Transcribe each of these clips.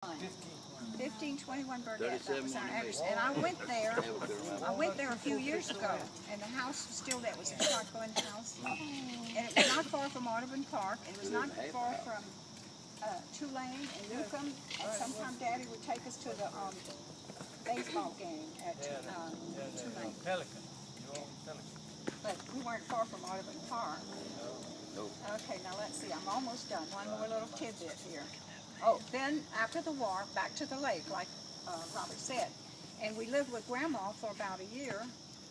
1521 Burnett, that was our address. And I went there a few years ago, and the house was still there. It was a shotgun house. And it was not far from Audubon Park. It was not far from Tulane and Newcomb. And sometimes Daddy would take us to the baseball game at Tulane. But we weren't far from Audubon Park. Okay, now let's see. I'm almost done. One more little tidbit here. Oh, then after the war, back to the lake, like Robert said. And we lived with Grandma for about a year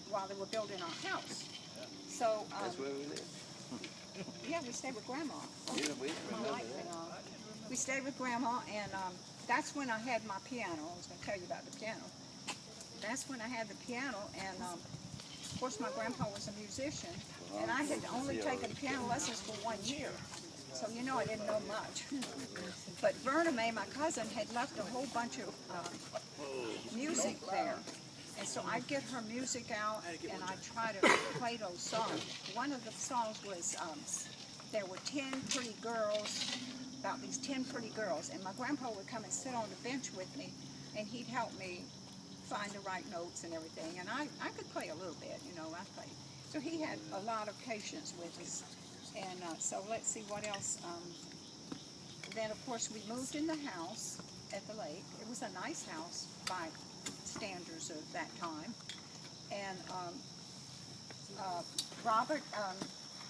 while they were building our house. So, that's where we live. Yeah, we stayed with Grandma. Yeah, we We stayed with Grandma, and that's when I had my piano. I was going to tell you about the piano. That's when I had the piano, and of course my grandpa was a musician, and I had only taken piano lessons for 1 year. So, you know, I didn't know much. But Verna Mae, my cousin, had left a whole bunch of music there. And so I'd get her music out, and I'd try to play those songs. One of the songs was, there were 10 pretty girls, about these 10 pretty girls. And my grandpa would come and sit on the bench with me, and he'd help me find the right notes and everything. And I could play a little bit, you know, I played. So he had a lot of patience with us. And so let's see what else. Then, of course, we moved in the house at the lake. It was a nice house by standards of that time. And Robert,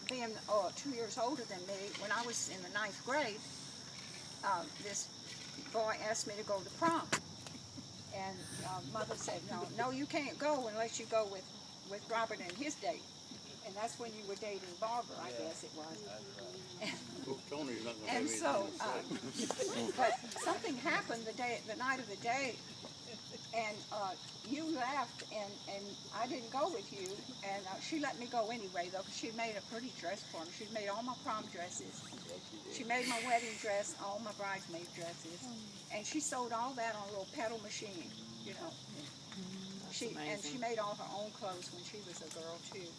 being 2 years older than me, when I was in the 9th grade, this boy asked me to go to prom. And Mother said, no, you can't go unless you go with Robert and his date. And that's when you were dating Barbara, I guess it was. And so, but something happened the night of the day, and you left, and I didn't go with you, and she let me go anyway, though, because she made a pretty dress for me. She made all my prom dresses. She made my wedding dress, all my bridesmaid dresses, and she sewed all that on a little pedal machine, you know. And she made all her own clothes when she was a girl, too.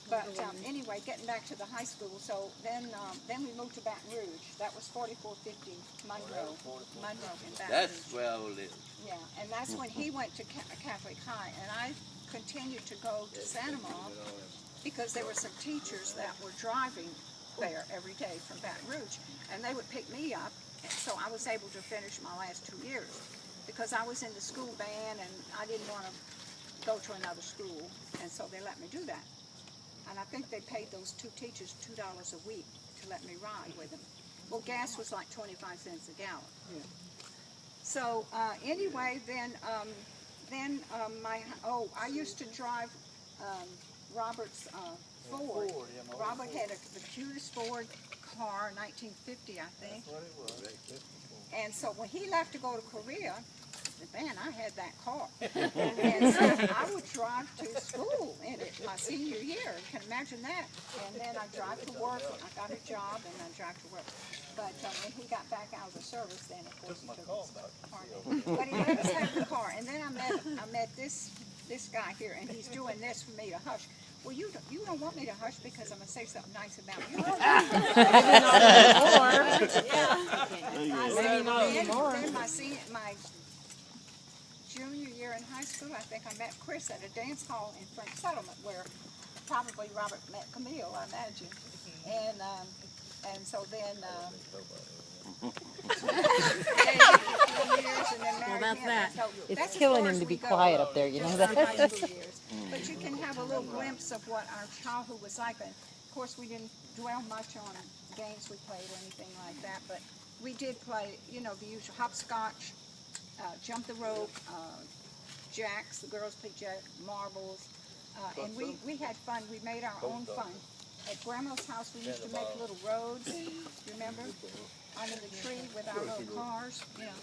But anyway, getting back to the high school, so then we moved to Baton Rouge. That was 4450 Monroe in Baton Rouge. That's where I live. Yeah, and that's when he went to Catholic High, and I continued to go to Santa Maria because there were some teachers that were driving there every day from Baton Rouge, and they would pick me up, and so I was able to finish my last 2 years because I was in the school band, and I didn't want to go to another school, and so they let me do that. And I think they paid those 2 teachers $2 a week to let me ride with them. Well, gas was like 25 cents a gallon. Yeah. So anyway, I used to drive Robert's Ford. Robert had the cutest Ford car, 1950, I think. That's what it was. And so when he left to go to Korea, man, I had that car. And so I would drive to school in it my senior year. You can imagine that. And then I'd drive to work. I got a job, and I'd drive to work. But when he got back out of the service, then, of course, he took his car. But he let us have the car. And then I met this guy here, and he's doing this for me to hush. Well, you don't want me to hush because I'm going to say something nice about you. Then my junior year in high school, I think I met Chris at a dance hall in French Settlement where probably Robert met Camille, I imagine. And so then Well, that's that. It's killing him to be quiet up there, you know that? But you can have a little glimpse of what our childhood was like. And of course, we didn't dwell much on games we played or anything like that, but we did play, you know, the usual hopscotch, jump the rope, jacks, the girls played jack, marbles, and we had fun. We made our own fun. At Grandma's house, we used to make little roads, remember, under the tree with our little cars, you know.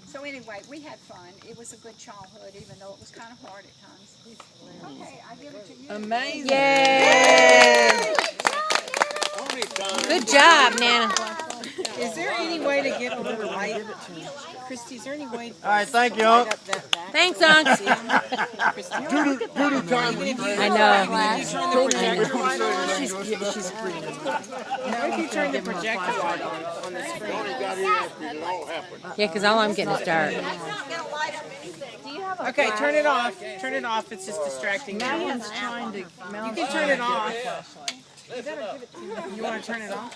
So anyway, we had fun. It was a good childhood, even though it was kind of hard at times. Okay, I give it to you. Amazing. Yay! Good job, Nana. Is there any way to get a little light? Christy, is there any way? All right, thank you. Light up that back? Thank Unc. Christy, Time. I know. if you turn the projector light on, what if you turn the projector light on the screen? Yeah, because all I'm getting is dark. Okay, turn it off. Turn it off. It's just distracting. You can turn it off. You want to turn it off?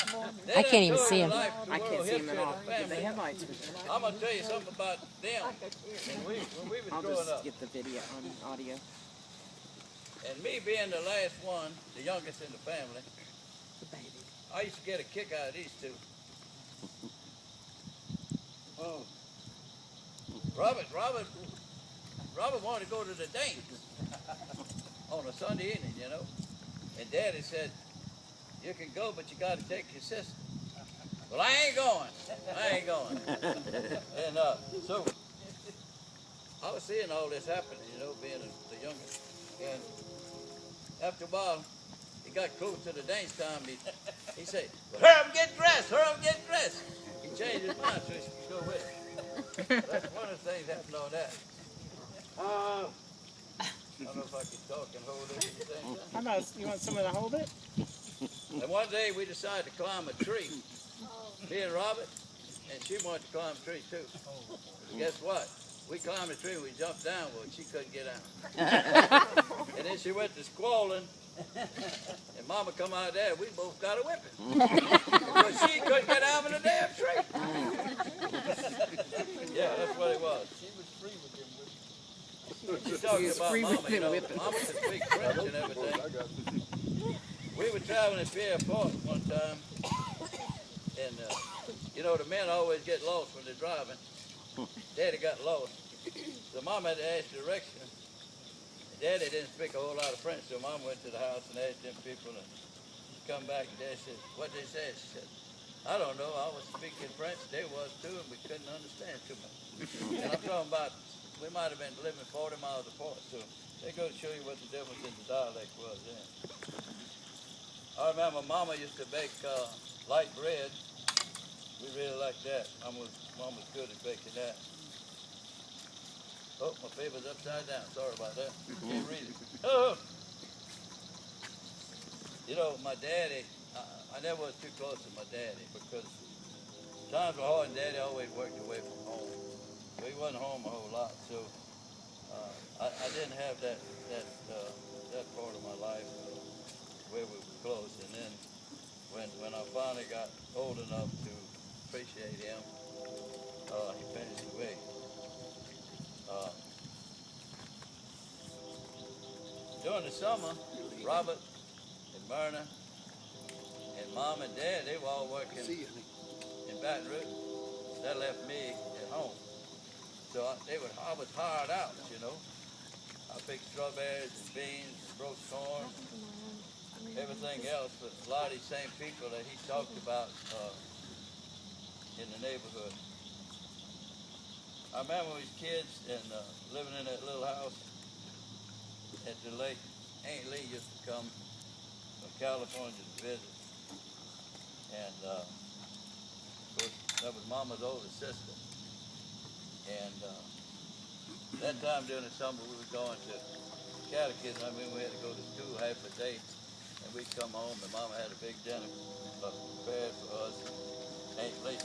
I can't even see him. I can't see them at all. But they have lights. I'm gonna tell you something about them. When we was I'll growing just up, get the video on audio. and me being the last one, the youngest in the family, I used to get a kick out of these two. Robert wanted to go to the dance on a Sunday evening, you know. And Daddy said, "You can go, but you got to take your sister." Well, I ain't going. And so I was seeing all this happening, you know, being the youngest. And after a while, he got close to the dance time. He said, "Well, hurry up and get dressed. He changed his mind, so he should go with it. That's one of the things that happened on that. I don't know if I can talk and hold it at the same time. How about you want someone to hold it? And one day we decided to climb a tree. Me and Robert, and she wanted to climb a tree too. Guess what? We climbed a tree and we jumped down. Well, she couldn't get out. And then she went to squalling. And Mama come out there. We both got a whipping. Because she couldn't get out of the damn tree. Yeah, that's what it was. She was free with them whipping. She talking about free with Mama, you them know, whipping. Mama could speak French and everything. We were traveling at Pierre Port one time, and you know, the men always get lost when they're driving. Daddy got lost, so Mom had to ask directions. Daddy didn't speak a whole lot of French, so Mom went to the house and asked them people, and come back, and Dad said, "What they said?" She said, "I don't know. I was speaking French. They was too, and we couldn't understand too much." And I'm talking about, we might have been living 40 miles apart, so they go to show you what the difference in the dialect was then. I remember Mama used to bake light bread. We really liked that. Mom was good at baking that. Oh, my paper's upside down. Sorry about that. Can't read it. Oh. You know, my daddy, I never was too close to my daddy because times were hard and Daddy always worked away from home. So he wasn't home a whole lot. So I didn't have that part of my life where we were close. And then when I finally got old enough to appreciate him, he passed away. During the summer, Robert and Myrna and Mom and Dad, they were all working in Baton Rouge. That left me at home. So I was hired out, you know. I picked strawberries and beans, roast corn, everything else, but a lot of these same people that he talked about in the neighborhood. I remember we was kids and living in that little house at the lake. Aunt Lee used to come from California to visit. And of course, that was Mama's older sister. And that time during the summer we were going to catechism. I mean, we had to go to school half a day. And we'd come home and Mama had a big dinner prepared for us. Aunt Lee.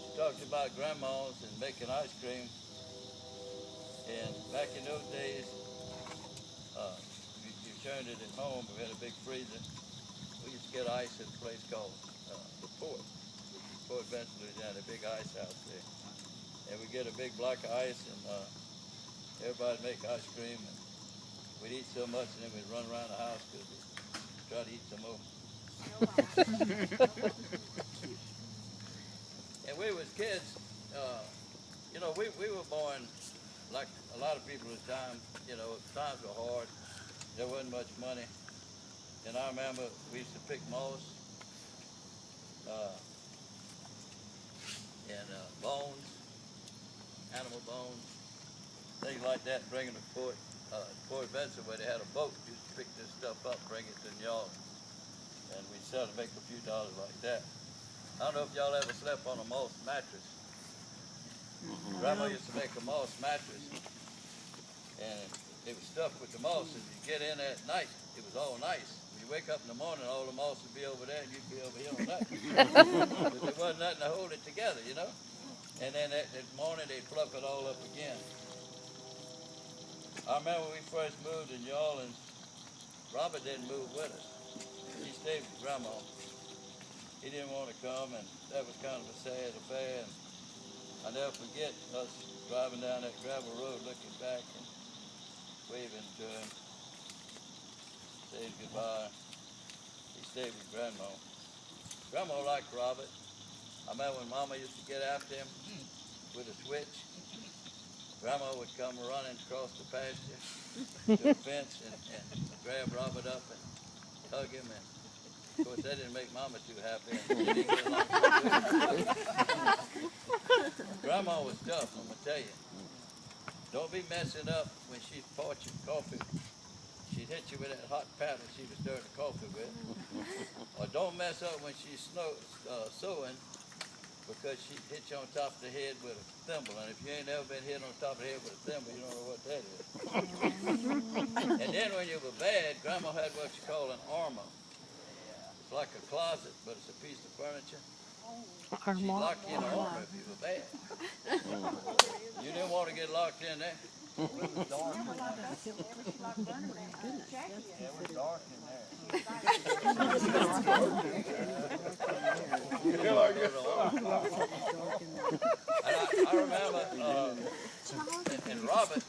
She talked about grandmas and making ice cream. And back in those days, you turned it at home. We had a big freezer. We used to get ice at a place called the Port Benson, Louisiana, a big ice house there. And we get a big block of ice, and everybody make ice cream. And we'd eat so much, and then we'd run around the house because we'd try to eat some more. And we was kids, you know, we were born like a lot of people at the time. You know, times were hard. There wasn't much money. And I remember we used to pick moss and bones, animal bones, things like that, and bring them to Port Benson where they had a boat. You used to pick this stuff up, bring it to the yard. and we sell to make a few dollars like that. I don't know if y'all ever slept on a moss mattress. Grandma used to make a moss mattress, and it was stuffed with the moss. If you get in there at night, it was all nice. When you wake up in the morning, all the moss would be over there, and you'd be over here on that. But there wasn't nothing to hold it together, you know. And then that morning, they'd fluff it all up again. I remember when we first moved in New Orleans, Robert didn't move with us. He stayed with Grandma. He didn't want to come, and that was kind of a sad affair. And I'll never forget us driving down that gravel road, looking back and waving to him, saying goodbye. He stayed with Grandma. Grandma liked Robert. I remember when Mama used to get after him with a switch. Grandma would come running across the pasture to the fence and grab Robert up and hug him. And of course, that didn't make Mama too happy. And didn't get along too good. Grandma was tough, I'm gonna tell you. Don't be messing up when she's poaching coffee. She'd hit you with that hot paddle she was stirring the coffee with. Or don't mess up when she's sewing, because she hit you on top of the head with a thimble. And if you ain't never been hit on top of the head with a thimble, you don't know what that is. And then when you were bad, Grandma had what you call an armor. It's like a closet, but it's a piece of furniture. She'd lock you in an armor if you were bad. You didn't want to get locked in there. It was dark in I remember, and Robert,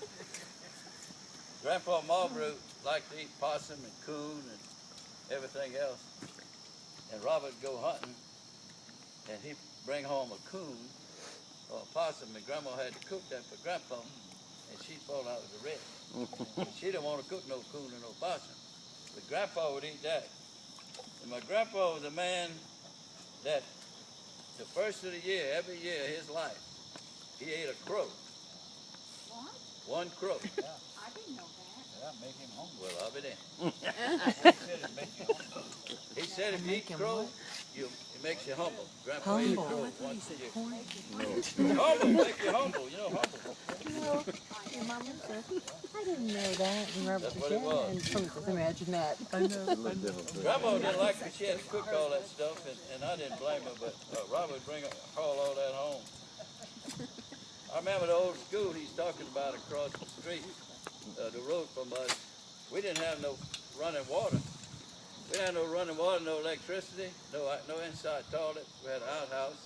Grandpa Marlborough liked to eat possum and coon and everything else. And Robert would go hunting, and he'd bring home a coon or a possum, and Grandma had to cook that for Grandpa, and she'd fall out with the rest. She didn't want to cook no coon or no possum, but Grandpa would eat that. And my grandpa was a man that the first of the year, every year of his life, he ate a crow. What? One crow. I didn't know that. Yeah, make him hungry. Well, I'll be there. He said if you eat crow, it makes you humble. Grandpa ate a crow once a year. Humble, make you humble. You know, humble. I didn't know that. And Robert That's what it was. Just imagine that. Grandma didn't like that she had to cook all that stuff, and I didn't blame her, but Robert would haul all that home. I remember the old school he's talking about across the street, the road from us. We didn't have no running water. We didn't have no running water, no electricity, no inside toilet. We had an outhouse.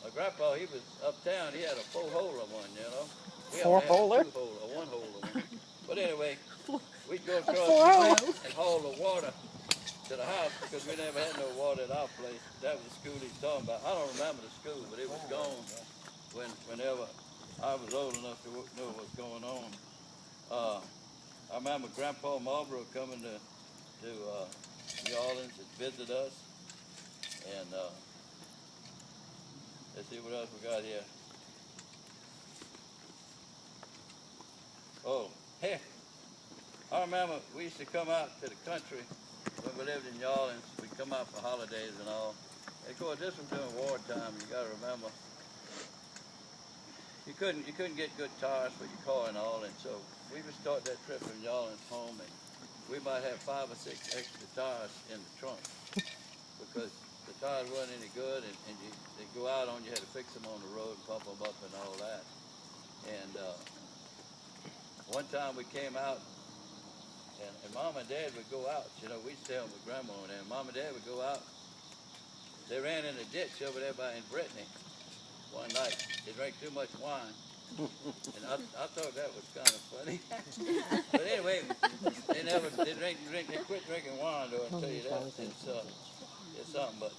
My grandpa, he was uptown. He had a four-holer one, you know. We only had a two-holer, a one-holer one. But anyway, we'd go across the street and haul the water to the house because we never had no water at our place. That was the school he's talking about. I don't remember the school, but it was gone whenever I was old enough to know what was going on. I remember Grandpa Marlborough coming to New Orleans to visit us. And let's see what else we got here. Oh, hey, I remember we used to come out to the country when we lived in New Orleans. We'd come out for holidays and all. And of course, this was during wartime. You got to remember, you couldn't get good tires for your car and all. And so we would start that trip from New Orleans home, and we might have 5 or 6 extra tires in the trunk because the tires weren't any good, and they'd go out on you. Had to fix them on the road, pump them up, and all that. And one time we came out, and Mom and Dad would go out. You know, we'd stay home with Grandma, and Mom and Dad would go out. They ran in a ditch over there in Brittany one night. They drank too much wine, and I thought that was kind of funny. But anyway, they quit drinking wine, though. I'll tell you that. It's something. But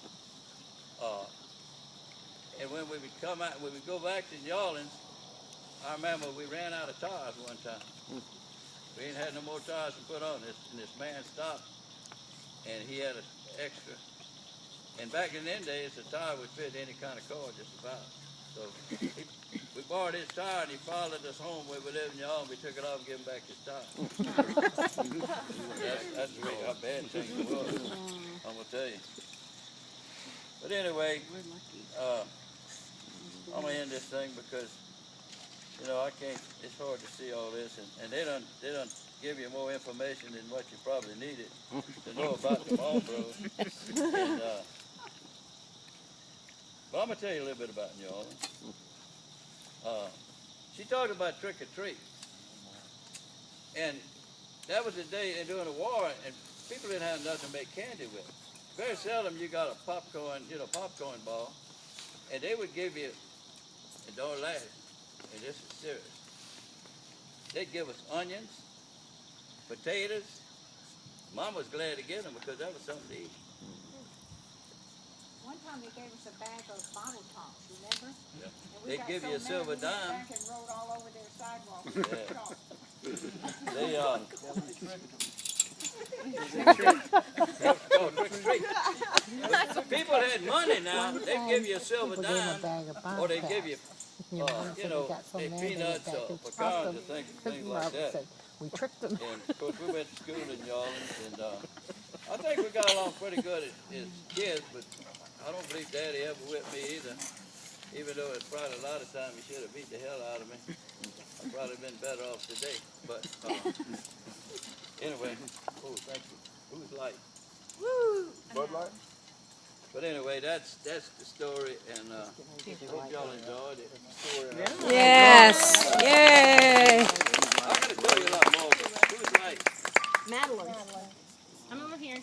and when we would come out, when we go back to New Orleans, I remember we ran out of tires one time. We ain't had no more tires to put on this, and this man stopped, and he had an extra. And back in them days, the tire would fit any kind of car just about. So we borrowed his tire and he followed us home where we lived in Yarmouth. We took it off and gave him back his tire. That's really how bad things was. I'm gonna tell you. But anyway, I'm gonna end this thing because you know I can't. It's hard to see all this, and they done give you more information than what you probably needed to know about the Marlboros. And, but I'm gonna tell you a little bit about New Orleans. She talked about trick or treat, and that was the day during the war, and people didn't have nothing to make candy with. Very seldom you got a popcorn ball, and they would give you, and don't laugh, and this is serious. They'd give us onions, potatoes. Mom was glad to get them because that was something to eat. One time they gave us a bag of bottle tops, remember? Yeah. And we They'd got give so you a mad silver we went dime. back and rolled all over their sidewalk. They trick or treat. People had money now. They'd give you a silver dime, or they give you, you know, peanuts or pecans or things like that. We tricked them. And of course, we went to school in New Orleans, and I think we got along pretty good as kids. But I don't believe Daddy ever whipped me either. Even though it's probably a lot of times he should have beat the hell out of me. I'd probably been better off today. But anyway, oh, thank you. Who's light? Woo! Bud Light? But anyway, that's the story, and hope y'all enjoyed it. Yes. Yay. I gotta tell you a lot more. Who's light? Madeline. I'm over here.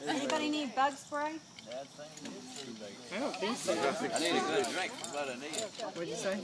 Anybody need bug spray? I don't think so. I need a good drink. That's what I need. What'd you say?